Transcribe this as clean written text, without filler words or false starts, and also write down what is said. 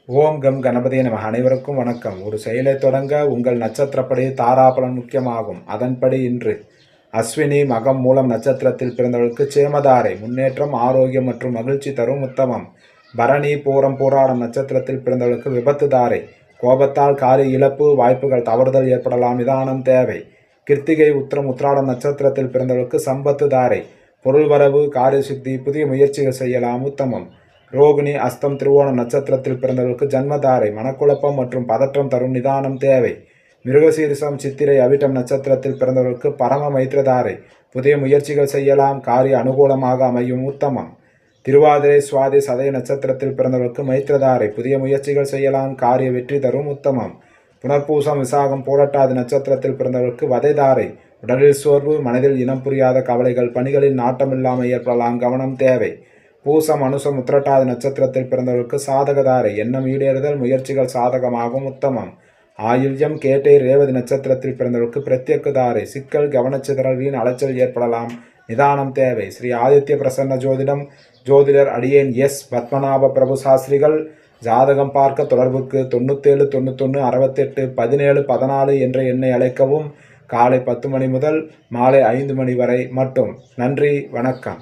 ஓம் come கணபதியே நம. அனைவருக்கும் வணக்கம். ஒரு செயலை தொடங்க உங்கள் நட்சத்திரப்படி தாராபலன் முக்கியமாகும். அதன்படி இன்று அஸ்வினி மகம் மூலம் நட்சத்திரத்தில் பிறந்தவர்களுக்கு சேமதாரை முன்னேற்றம், ஆரோக்கியம் மற்றும் மகிழ்ச்சி தரும் உத்தமம். பரணி பூரம் பூராடம் நட்சத்திரத்தில் பிறந்தவர்களுக்கு விபத்து தாரை, கோபத்தால் காரிய இழப்பு, வாய்ப்புகள் தவறுதல் ஏற்படலாம், நிதானம் தேவை. கிருத்திகை உத்திரம் உத்திராடம் நட்சத்திரத்தில் பிறந்தவர்களுக்கு சம்பத்து தாரை, பொருள் வரவு, காரிய சித்தி, புதிய முயற்சிகள் செய்யலாம், உத்தமம். ரோகிணி அஸ்தம் திருவோணம் நட்சத்திரத்தில் பிறந்தவர்களுக்கு ஜன்மதாரை, மனக்குழப்பம் மற்றும் பதற்றம் தரும், நிதானம் தேவை. மிருகசீரிசம் சித்திரை அவிட்டம் நட்சத்திரத்தில் பிறந்தவர்களுக்கு பரம மைத்திரதாரை, புதிய முயற்சிகள் செய்யலாம், காரிய அனுகூலமாக அமையும், உத்தமம். திருவாதிரை சுவாதி சதய நட்சத்திரத்தில் பிறந்தவர்களுக்கு மைத்திரதாரை, புதிய முயற்சிகள் செய்யலாம், காரிய வெற்றி தரும், உத்தமம். புனர்பூசம் விசாகம் போராட்டாதி நட்சத்திரத்தில் பிறந்தவர்களுக்கு வதைதாரை, உடலில் சோர்வு, மனதில் இனம் புரியாத கவலைகள், பணிகளில் நாட்டமில்லாமல் ஏற்படலாம், கவனம் தேவை. பூசம் அனுசம் உத்திரட்டாதி நட்சத்திரத்தில் பிறந்தவர்களுக்கு சாதகதாரை, எண்ணம் ஈடேறுதல், முயற்சிகள் சாதகமாகும், உத்தமம். ஆயுள்யம் கேட்டை ரேவதி நட்சத்திரத்தில் பிறந்தவர்களுக்கு பிரத்யேகதாரை, சிக்கல், கவனச்சிதறல், வீண் அலைச்சல் ஏற்படலாம், நிதானம் தேவை. ஸ்ரீ ஆதித்ய பிரசன்ன ஜோதிடம் ஜோதிடர் அடியேன் எஸ் பத்மநாப பிரபு சாஸ்திரிகள். ஜாதகம் பார்க்க தொடர்புக்கு 97 91 68 17 14 என்ற எண்ணை அழைக்கவும். காலை 10 மணி முதல் மாலை 5 மணி வரை மட்டும். நன்றி, வணக்கம்.